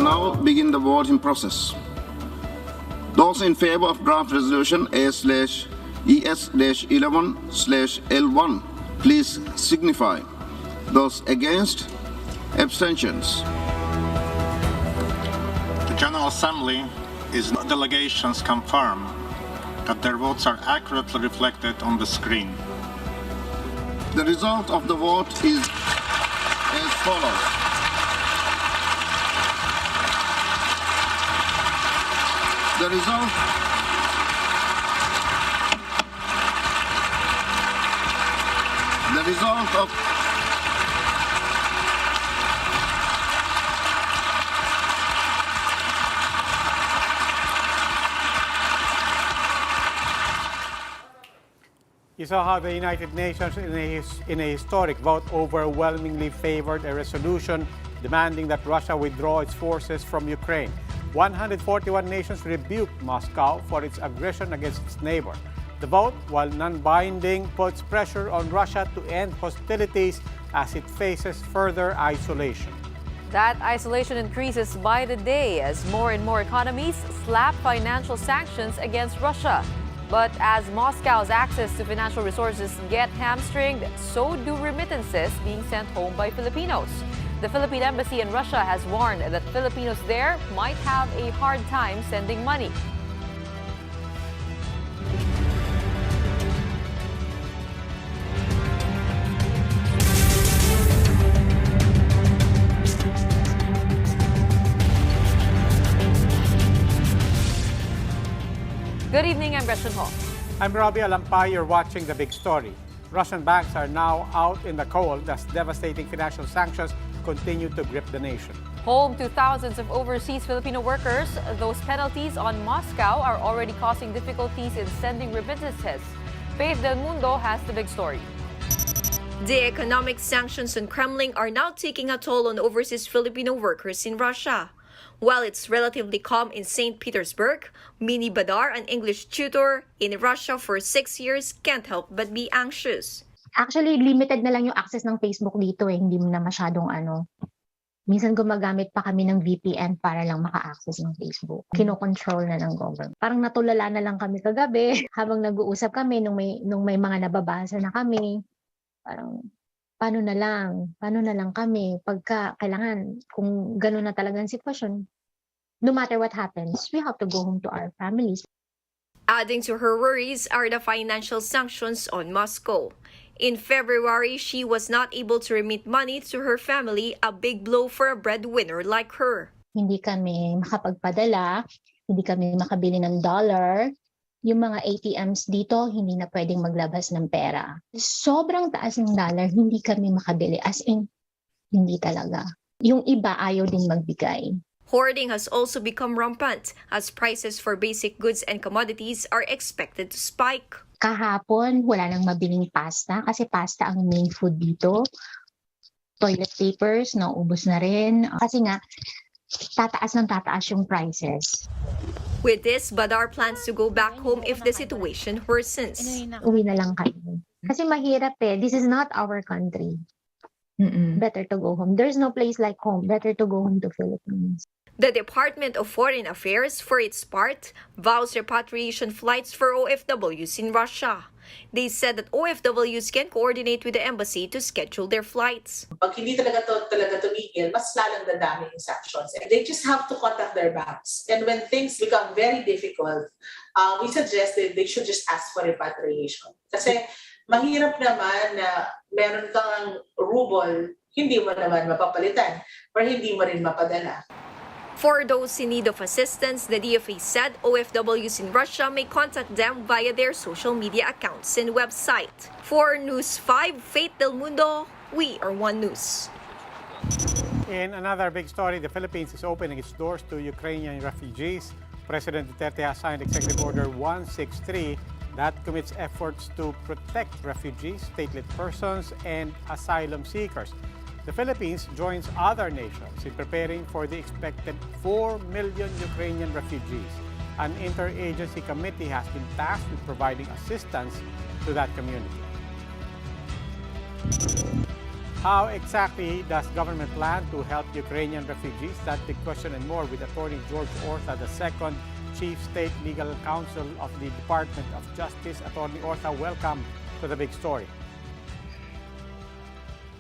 now begin the voting process. Those in favor of draft resolution A/ES-11/L1, please signify. Those against, abstentions. The General Assembly is delegations confirm that their votes are accurately reflected on the screen. The result of the vote is as follows. The result of You saw how the United Nations in a historic vote overwhelmingly favored a resolution demanding that Russia withdraw its forces from Ukraine. 141 nations rebuked Moscow for its aggression against its neighbor. The vote, while non-binding, puts pressure on Russia to end hostilities as it faces further isolation. That isolation increases by the day as more and more economies slap financial sanctions against Russia. But as Moscow's access to financial resources get hamstringed, so do remittances being sent home by Filipinos. The Philippine Embassy in Russia has warned that Filipinos there might have a hard time sending money. Good evening, I'm Gretchen Ho. I'm Robbie Alampay. You're watching The Big Story. Russian banks are now out in the cold as devastating financial sanctions continue to grip the nation. Home to thousands of overseas Filipino workers, those penalties on Moscow are already causing difficulties in sending remittances. Faith Del Mundo has the big story. The economic sanctions on Kremlin are now taking a toll on overseas Filipino workers in Russia. While it's relatively calm in St. Petersburg, Mini Badar, an English tutor in Russia for 6 years, can't help but be anxious. Actually, limited na lang yung access ng Facebook dito eh. Hindi mo na masyadong Minsan gumagamit pa kami ng VPN para lang maka-access ng Facebook. Kino-control na ng government. Parang natulala na lang kami kagabi habang nag-uusap kami nung may mga nababasa na kami. Parang paano na lang kami pagka kailangan, kung gano'n na talagang sitwasyon, no matter what happens, we have to go home to our families. Adding to her worries are the financial sanctions on Moscow. In February, she was not able to remit money to her family, a big blow for a breadwinner like her. Hindi kami makapagpadala, hindi kami makabili ng dollar. Yung mga ATMs dito, hindi na pwedeng maglabas ng pera. Sobrang taas ng dollar, hindi kami makabili. As in, hindi talaga. Yung iba ayaw din magbigay. Hoarding has also become rampant as prices for basic goods and commodities are expected to spike. Kahapon, wala nang mabiling pasta kasi pasta ang main food dito. Toilet papers, naubos na rin. Kasi nga, tataas yung prices. With this, Badar plans to go back home if the situation worsens. Uwi na lang kami. Kasi mahirap eh. This is not our country. Better to go home. There's no place like home. Better to go home to Philippines. The Department of Foreign Affairs, for its part, vows repatriation flights for OFWs in Russia. They said that OFWs can coordinate with the embassy to schedule their flights. Pag hindi talaga tumigil, mas lalong dadami yung sanctions. And they just have to contact their banks. And when things become very difficult, we suggested they should just ask for repatriation. Kasi mahirap naman na meron kang ruble, hindi mo naman mapapalitan or hindi mo rin mapadala. For those in need of assistance, the DFA said OFWs in Russia may contact them via their social media accounts and website. For News 5, Faith Del Mundo, we are One News. In another big story, the Philippines is opening its doors to Ukrainian refugees. President Duterte has signed Executive Order 163 that commits efforts to protect refugees, stateless persons, and asylum seekers. The Philippines joins other nations in preparing for the expected 4 million Ukrainian refugees. An interagency committee has been tasked with providing assistance to that community. How exactly does government plan to help Ukrainian refugees? That big question and more with Attorney George Ortha, the second Chief State Legal Counsel of the Department of Justice. Attorney Ortha, welcome to the big story.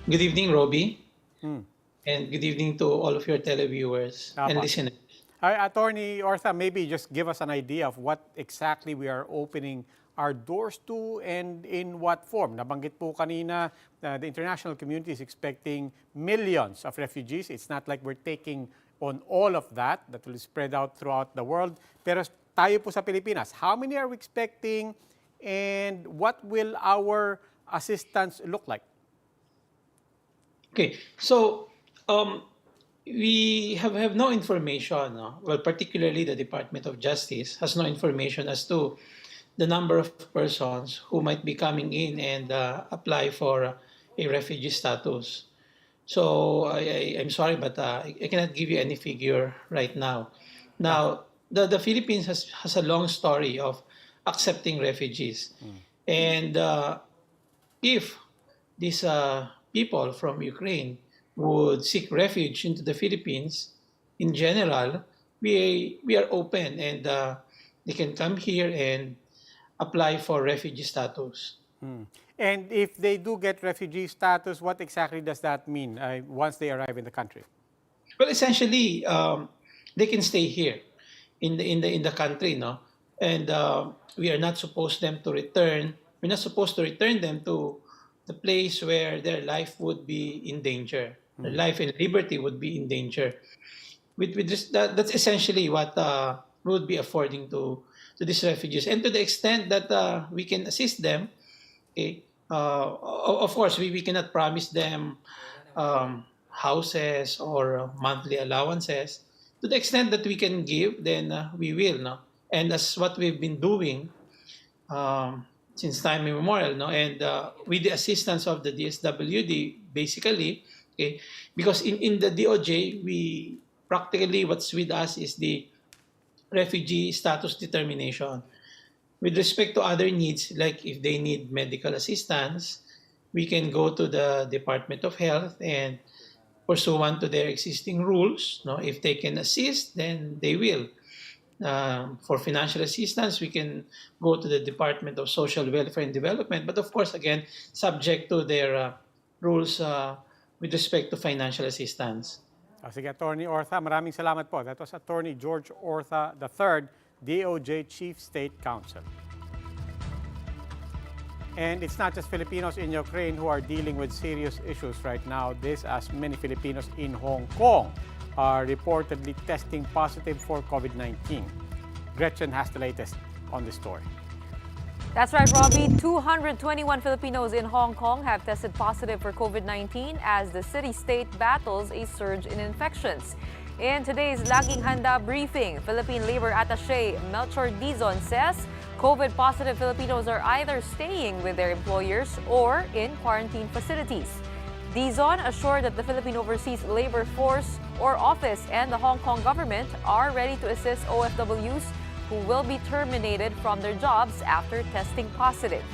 Good evening, Robbie. And good evening to all of your televiewers and listeners. Attorney Ortha, maybe just give us an idea of what exactly we are opening our doors to and in what form. Nabanggit po kanina, the international community is expecting millions of refugees. It's not like we're taking on all of that will spread out throughout the world. Pero tayo po sa Pilipinas, how many are we expecting and what will our assistance look like? Okay, so we have no information. No? Well, particularly the Department of Justice has no information as to the number of persons who might be coming in and apply for a refugee status. So I'm sorry, but I cannot give you any figure right now. Now, the Philippines has a long story of accepting refugees. And if these people from Ukraine would seek refuge into the Philippines, in general, we are open and they can come here and apply for refugee status. And if they do get refugee status, what exactly does that mean once they arrive in the country? Well, essentially, they can stay here in the country, no, and we are not supposed them to return. We're not supposed to return them to the place where their life would be in danger. Their life and liberty would be in danger. With this, that's essentially what we would be affording to these refugees, and to the extent that we can assist them. Okay, of course, we cannot promise them houses or monthly allowances. To the extent that we can give, then we will. No? And that's what we've been doing since time immemorial. No? And with the assistance of the DSWD, basically, okay, because in the DOJ, we practically what's with us is the refugee status determination. With respect to other needs, like if they need medical assistance, we can go to the Department of Health and pursuant to their existing rules. No, if they can assist, then they will. For financial assistance, we can go to the Department of Social Welfare and Development, but of course, again, subject to their rules with respect to financial assistance. Sige, Attorney Ortha, maraming salamat po. That was Attorney George Ortha III, DOJ Chief State Counsel. And it's not just Filipinos in Ukraine who are dealing with serious issues right now. This, as many Filipinos in Hong Kong are reportedly testing positive for COVID-19. Gretchen has the latest on this story. That's right, Robbie. 221 Filipinos in Hong Kong have tested positive for COVID-19 as the city-state battles a surge in infections. In today's Laging Handa briefing, Philippine Labor Attaché Melchor Dizon says COVID-positive Filipinos are either staying with their employers or in quarantine facilities. Dizon assured that the Philippine Overseas Labor Force or Office and the Hong Kong government are ready to assist OFWs who will be terminated from their jobs after testing positive.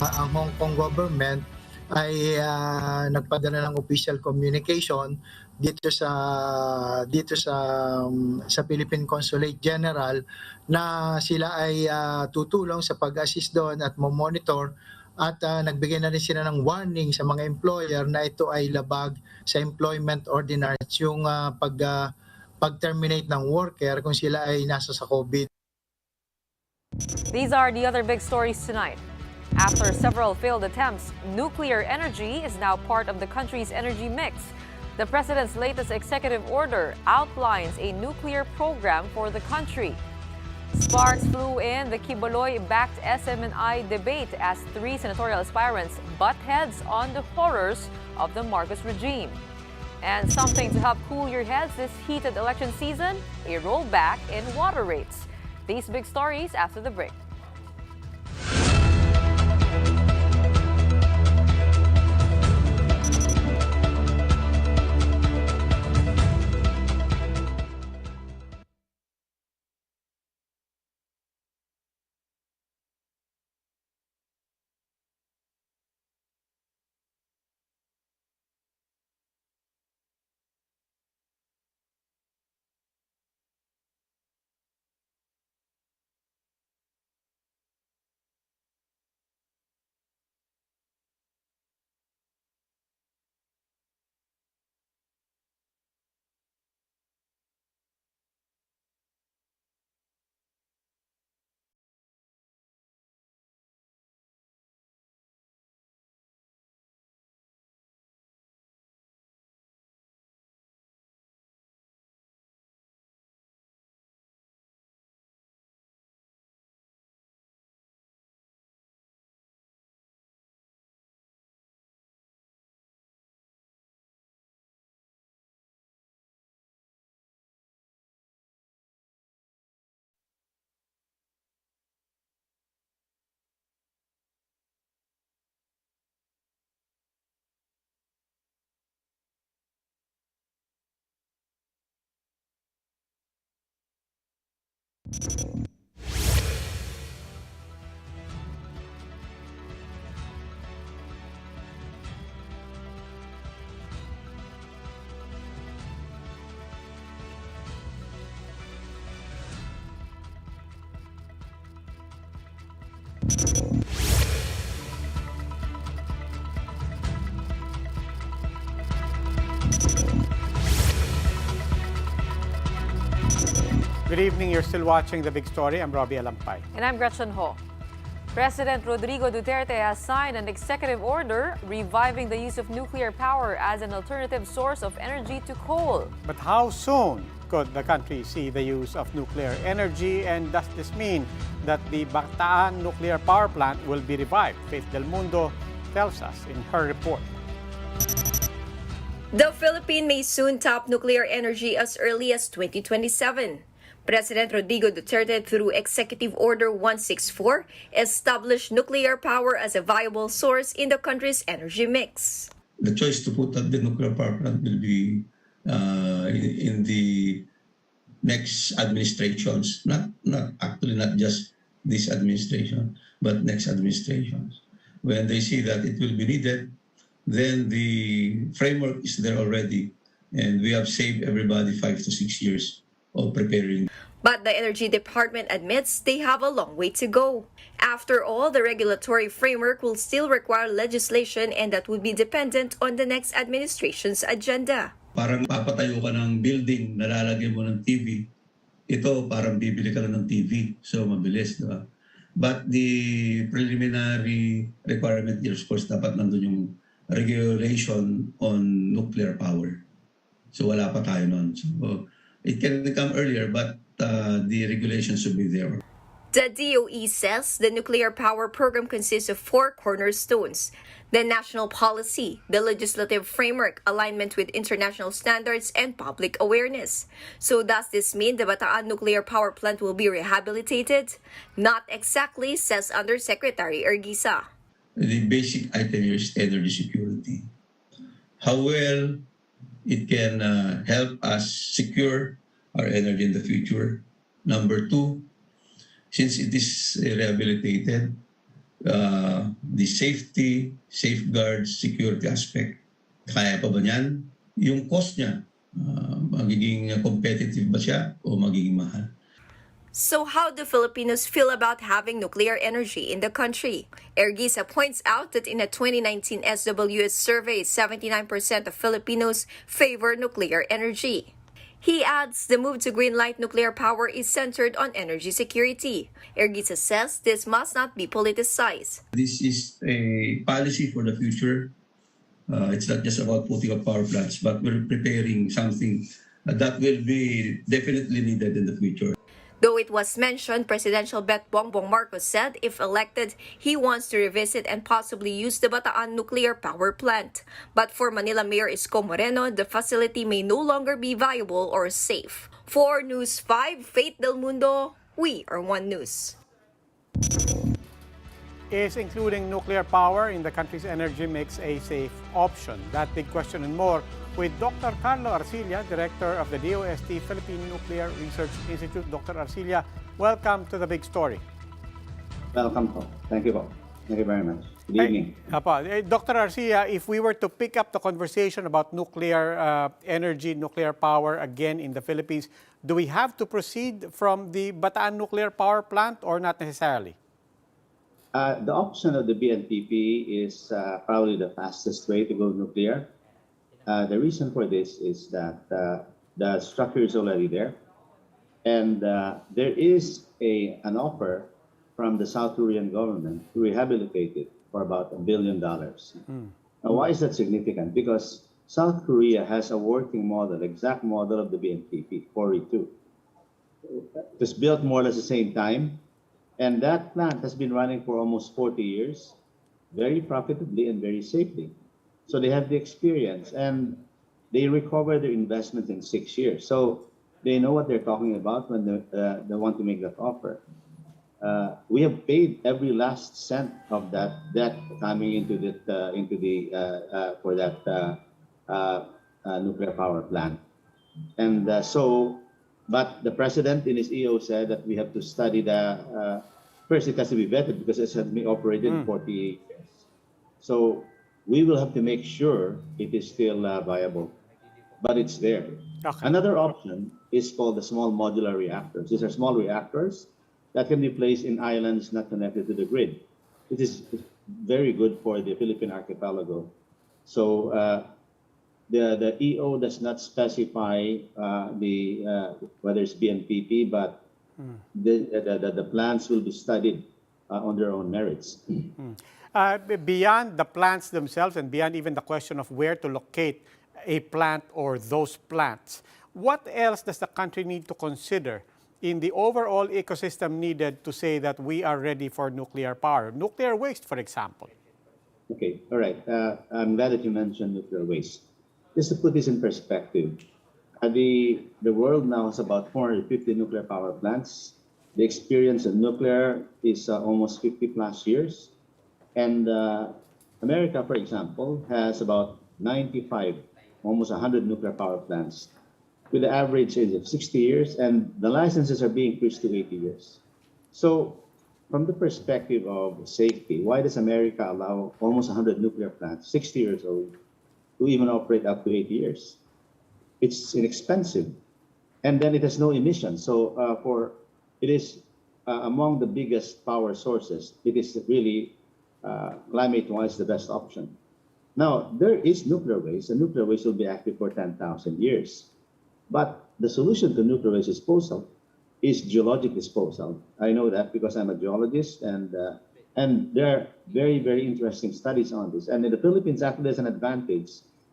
Ang Hong Kong government ay nagpadala ng official communication dito sa Philippine Consulate General na sila ay tutulong sa pag-assist doon at monitor at nagbigay na rin sila ng warning sa mga employer na ito ay labag sa employment ordinance yung pag-terminate ng worker kung sila ay nasa sa COVID. These are the other big stories tonight. After several failed attempts, nuclear energy is now part of the country's energy mix. The president's latest executive order outlines a nuclear program for the country. Sparks flew in the Kibuloy-backed SMNI debate as three senatorial aspirants butt heads on the horrors of the Marcos regime. And something to help cool your heads this heated election season, a rollback in water rates. These big stories after the break. Good evening. You're still watching The Big Story. I'm Robbie Alampay. And I'm Gretchen Ho. President Rodrigo Duterte has signed an executive order reviving the use of nuclear power as an alternative source of energy to coal. But how soon could the country see the use of nuclear energy? And does this mean that the Bataan nuclear power plant will be revived? Faith Del Mundo tells us in her report. The Philippines may soon tap nuclear energy as early as 2027. President Rodrigo Duterte, through Executive Order 164, established nuclear power as a viable source in the country's energy mix. The choice to put up the nuclear power plant will be in the next administrations, not just this administration, but next administrations. When they see that it will be needed, then the framework is there already, and we have saved everybody 5 to 6 years of preparing. But the Energy Department admits they have a long way to go. After all, the regulatory framework will still require legislation, and that would be dependent on the next administration's agenda. Parang papatayo ka ng building, nalalagyan mo ng TV. Ito, parang bibili ka lang ng TV. So, mabilis, di ba? But the preliminary requirement here, of course, dapat nandun yung regulation on nuclear power. So, wala pa tayo nun. So, it can come earlier, but the regulations should be there. The DOE says the nuclear power program consists of 4 cornerstones: the national policy, the legislative framework, alignment with international standards, and public awareness. So does this mean the Bataan nuclear power plant will be rehabilitated? Not exactly, says Undersecretary Erguisa. The basic item here is energy security. How well it can help us secure our energy in the future. Number 2, since it is rehabilitated, the safety, safeguards, security aspect, kaya pa ba niyan? Yung cost niya, magiging competitive ba siya o magiging mahal? So how do Filipinos feel about having nuclear energy in the country? Erguisa points out that in a 2019 SWS survey, 79% of Filipinos favor nuclear energy. He adds the move to greenlight nuclear power is centered on energy security. Erguisa says this must not be politicized. This is a policy for the future. It's not just about putting up power plants, but we're preparing something that will be definitely needed in the future. Though it was mentioned, Presidential Bet Bongbong Marcos said if elected, he wants to revisit and possibly use the Bataan nuclear power plant. But for Manila Mayor Isko Moreno, the facility may no longer be viable or safe. For News 5, Faith Del Mundo, we are One News. Is including nuclear power in the country's energy mix a safe option? That big question and more with Dr. Carlo Arcilla, Director of the DOST Philippine Nuclear Research Institute. Dr. Arcilla, welcome to The Big Story. Welcome po. Thank you po. Thank you very much. Good evening. Dr. Arcilla, if we were to pick up the conversation about nuclear energy, nuclear power again in the Philippines, do we have to proceed from the Bataan nuclear power plant or not necessarily? The option of the BNPP is probably the fastest way to go nuclear. The reason for this is that the structure is already there, and there is an offer from the South Korean government to rehabilitate it for about $1 billion. Now, why is that significant? Because South Korea has a working model, exact model of the BNPP, 4E2. It was built more or less the same time, and that plant has been running for almost 40 years, very profitably and very safely. So they have the experience, and they recover their investment in 6 years. So they know what they're talking about when they want to make that offer. We have paid every last cent of that debt coming into the for that nuclear power plant, and but the president in his EO said that we have to study first it has to be vetted because it has been operated 40 years. So we will have to make sure it is still viable, but it's there. Okay. Another option is called the small modular reactors. These are small reactors that can be placed in islands not connected to the grid. It is very good for the Philippine archipelago. So the EO does not specify whether it's BNPP, but the plants will be studied on their own merits. Beyond the plants themselves and beyond even the question of where to locate a plant or those plants, what else does the country need to consider in the overall ecosystem needed to say that we are ready for nuclear power? Nuclear waste, for example. Okay, all right. I'm glad that you mentioned nuclear waste. Just to put this in perspective, the world now has about 450 nuclear power plants. The experience in nuclear is almost 50 plus years. And America, for example, has about 95, almost 100 nuclear power plants with an average age of 60 years, and the licenses are being increased to 80 years. So from the perspective of safety, why does America allow almost 100 nuclear plants, 60 years old, to even operate up to 80 years? It's inexpensive, and then it has no emissions. So it is among the biggest power sources. It is really climate-wise the best option. Now, there is nuclear waste, and nuclear waste will be active for 10,000 years. But the solution to nuclear waste disposal is geologic disposal. I know that because I'm a geologist, and there are very, very interesting studies on this. And in the Philippines, actually, there's an advantage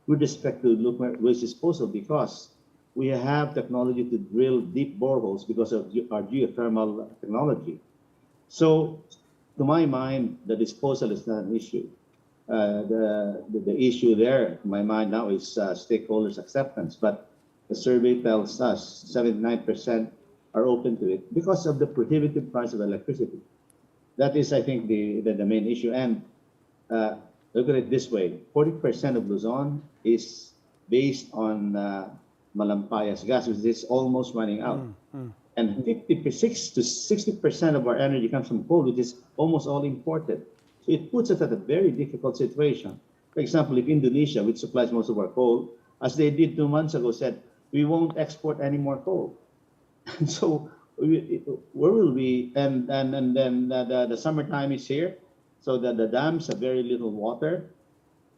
with respect to nuclear waste disposal because we have technology to drill deep boreholes because of our geothermal technology. So, to my mind, the disposal is not an issue. The issue there, to my mind now, is stakeholders' acceptance. But the survey tells us 79% are open to it because of the prohibitive price of electricity. That is, I think, the main issue. And look at it this way: 40% of Luzon is based on Malampayas gas, which is almost running out. And 56 to 60% of our energy comes from coal, which is almost all imported. So it puts us at a very difficult situation. For example, if Indonesia, which supplies most of our coal, as they did 2 months ago, said, we won't export any more coal. And so where will we? And then the summertime is here, so that the dams have very little water.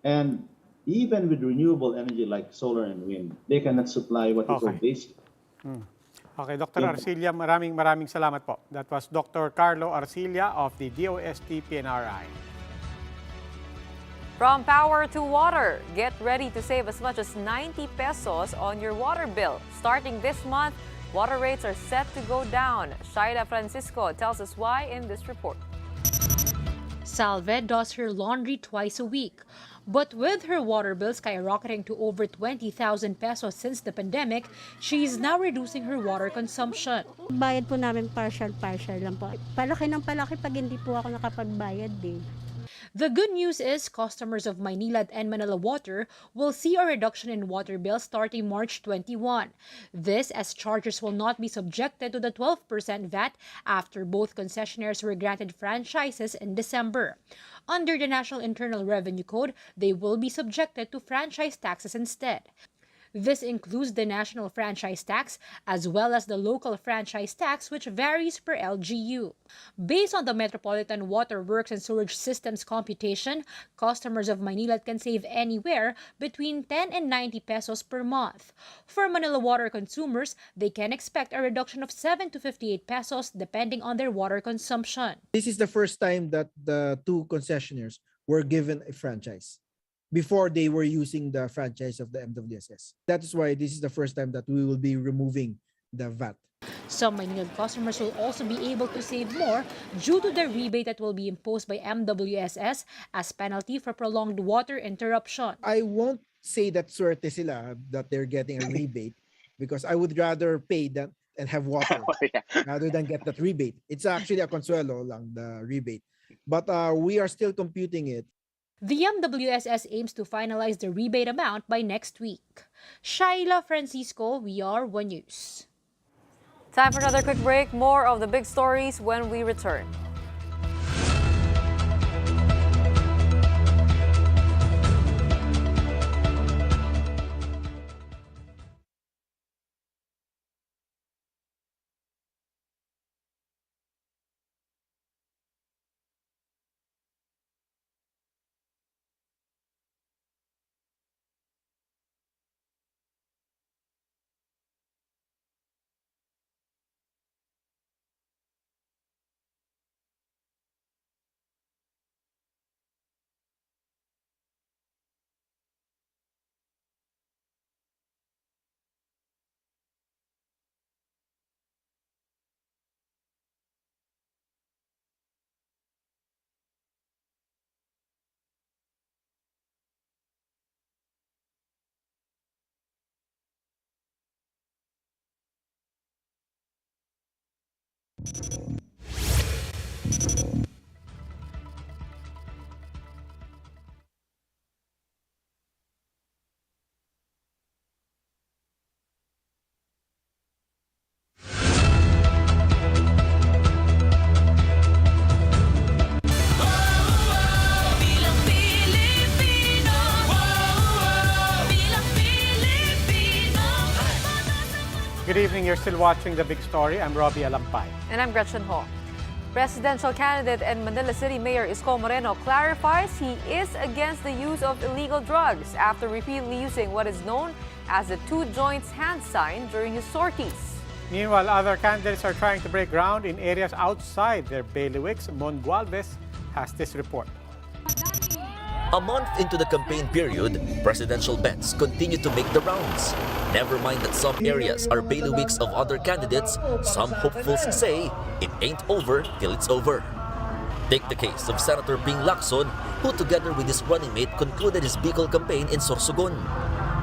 And even with renewable energy like solar and wind, they cannot supply what is so basic. Okay, Dr. Arcilla, maraming salamat po. That was Dr. Carlo Arcilla of the DOST PNRI. From power to water, get ready to save as much as 90 pesos on your water bill. Starting this month, water rates are set to go down. Shaida Francisco tells us why in this report. Salve does her laundry twice a week. But with her water bill skyrocketing to over 20,000 pesos since the pandemic, she is now reducing her water consumption. Bayad po namin partial lang po. Palaki ng palaki pag hindi po ako nakapagbayad eh. The good news is customers of Maynilad and Manila Water will see a reduction in water bills starting March 21. This as chargers will not be subjected to the 12% VAT after both concessionaires were granted franchises in December. Under the National Internal Revenue Code, they will be subjected to franchise taxes instead. This includes the national franchise tax as well as the local franchise tax, which varies per LGU. Based on the Metropolitan Water Works and Sewage Systems computation, customers of Maynilad can save anywhere between 10 and 90 pesos per month. For Manila Water consumers, they can expect a reduction of 7 to 58 pesos depending on their water consumption. This is the first time that the two concessionaires were given a franchise. Before, they were using the franchise of the MWSS. That is why this is the first time that we will be removing the VAT. Some Maynilad customers will also be able to save more due to the rebate that will be imposed by MWSS as penalty for prolonged water interruption. I won't say that swerte sila that they're getting a rebate because I would rather pay that and have water rather than get that rebate. It's actually a consuelo lang, the rebate. But we are still computing it. The MWSS aims to finalize the rebate amount by next week. Shaila Francisco, VR 1 News. Time for another quick break. More of the big stories when we return. Good evening. You're still watching The Big Story. I'm Robbie Alampay. And I'm Gretchen Ho. Presidential candidate and Manila City Mayor Isko Moreno clarifies he is against the use of illegal drugs after repeatedly using what is known as the two joints hand sign during his sorties. Meanwhile, other candidates are trying to break ground in areas outside their bailiwicks. Mon Gualvez has this report. A month into the campaign period, presidential bets continue to make the rounds. Never mind that some areas are bailiwicks of other candidates, some hopefuls say it ain't over till it's over. Take the case of Senator Ping Lacson, who together with his running mate concluded his Bicol campaign in Sorsogon.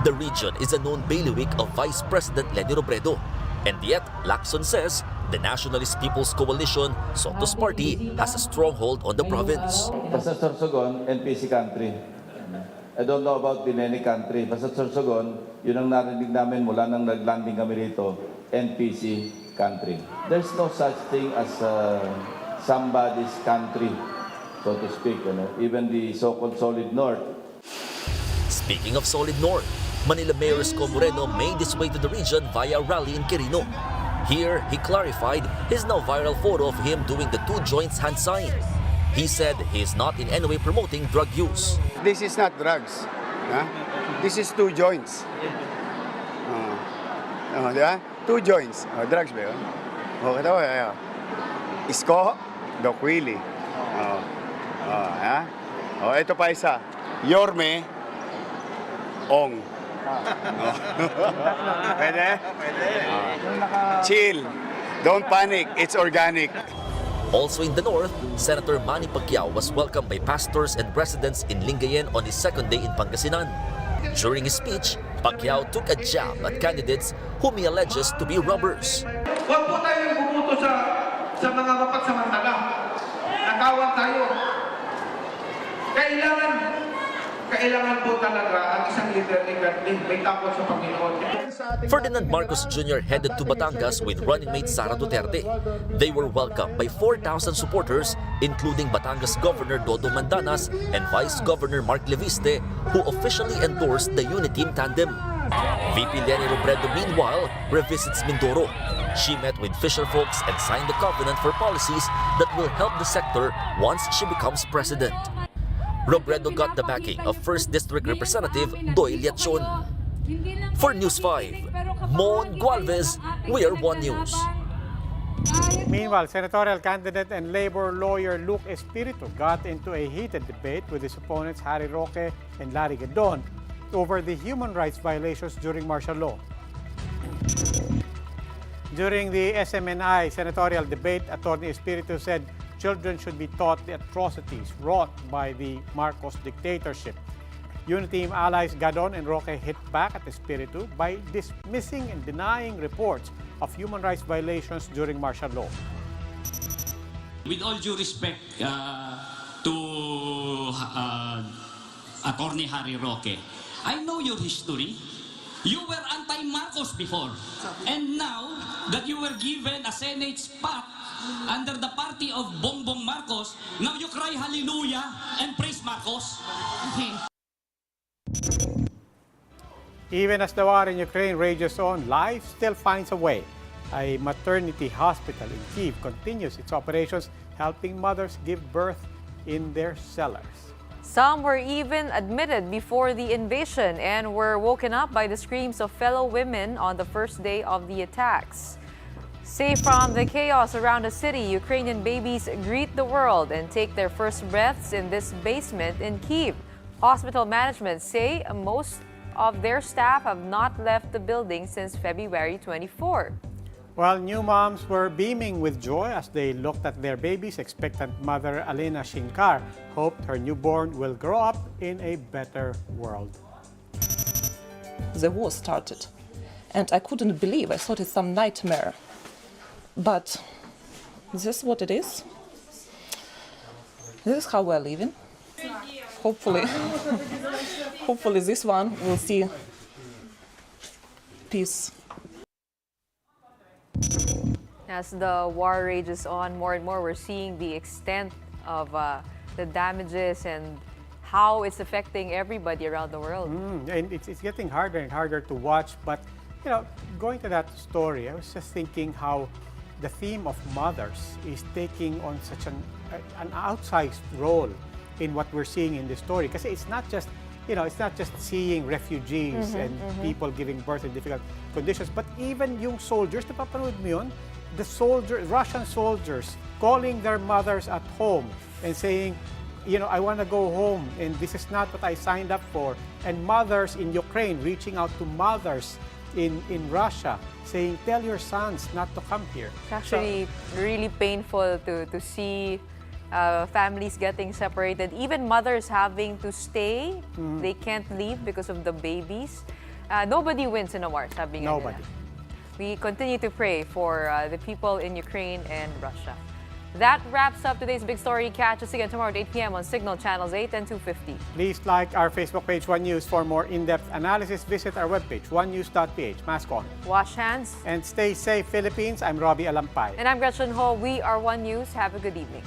The region is a known bailiwick of Vice President Leni Robredo. And yet, Lacson says the Nationalist People's Coalition, Soto's party, has a stronghold on the province. Basta Sorsogon, NPC country. I don't know about Bineni country. Basta Sorsogon, yun ang narinig namin mula nang naglanding kami rito, NPC country. There's no such thing as somebody's country, so to speak. Even the so-called Solid North. Speaking of Solid North, Manila Mayor Isko Moreno made his way to the region via a rally in Quirino. Here, he clarified his now viral photo of him doing the two joints hand sign. He said he is not in any way promoting drug use. This is not drugs. Huh? This is two joints. Diba? Two joints. Drugs ba yun? Kita mo, Isko, Doc Willie. Ito pa isa. Yorme, Ong. Pwede? Chill. Don't panic. It's organic. Also in the north, Senator Manny Pacquiao was welcomed by pastors and residents in Lingayen on his second day in Pangasinan. During his speech, Pacquiao took a jab at candidates whom he alleges to be robbers. Huwag po tayong bumuto sa mga mapagsamantala. Nakawan tayo. Kailangan po talaga ang isang leader may takot sa Panginoon. Ferdinand Marcos Jr. headed to Batangas with running mate Sara Duterte. They were welcomed by 4,000 supporters, including Batangas Governor Dodo Mandanas and Vice Governor Mark Leviste, who officially endorsed the Uniteam tandem. VP Leni Robredo, meanwhile, revisits Mindoro. She met with fisherfolks and signed the covenant for policies that will help the sector once she becomes president. Robredo got the backing of 1st District Representative Doyle Yatchon. For News 5, Mon Gualvez, we are One News. Meanwhile, Senatorial candidate and labor lawyer Luke Espiritu got into a heated debate with his opponents Harry Roque and Larry Gadon over the human rights violations during martial law. During the SMNI senatorial debate, Attorney Espiritu said children should be taught the atrocities wrought by the Marcos dictatorship. Uniteam allies Gadon and Roque hit back at Espiritu by dismissing and denying reports of human rights violations during martial law. With all due respect to Attorney Harry Roque, I know your history. You were anti-Marcos before. And now that you were given a Senate spot under the party of Bongbong Marcos, now you cry hallelujah and praise Marcos. Even as the war in Ukraine rages on, life still finds a way. A maternity hospital in Kyiv continues its operations, helping mothers give birth in their cellars. Some were even admitted before the invasion and were woken up by the screams of fellow women on the first day of the attacks. Safe from the chaos around the city, Ukrainian babies greet the world and take their first breaths in this basement in Kyiv. Hospital management say most of their staff have not left the building since February 24. While new moms were beaming with joy as they looked at their babies, expectant mother Alena Shinkar hoped her newborn will grow up in a better world. The war started, and I couldn't believe. I thought it's some nightmare. But this is what it is. This is how we're living. Hopefully, hopefully this one will see peace. As the war rages on more and more, we're seeing the extent of the damages and how it's affecting everybody around the world. And it's getting harder and harder to watch, but you know, going to that story, I was just thinking how the theme of mothers is taking on such an outsized role in what we're seeing in this story. Because it's not just, you know, it's not just seeing refugees and people giving birth in difficult conditions, but even yung soldiers, napapanood mo yun? The Russian soldiers calling their mothers at home and saying, you know, I want to go home and this is not what I signed up for. And mothers in Ukraine reaching out to mothers in Russia saying, tell your sons not to come here. It's actually really painful to see families getting separated, even mothers having to stay. They can't leave because of the babies. Nobody wins in a war, sabi nga Nobody. nila. We continue to pray for the people in Ukraine and Russia. That wraps up today's big story. Catch us again tomorrow at 8 p.m. on Signal Channels 8 and 250. Please like our Facebook page, One News, for more in-depth analysis. Visit our webpage, onenews.ph. Mask on. Wash hands. And stay safe, Philippines. I'm Robbie Alampay. And I'm Gretchen Ho. We are One News. Have a good evening.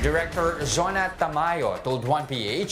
Director Zona Tamayo told 1PH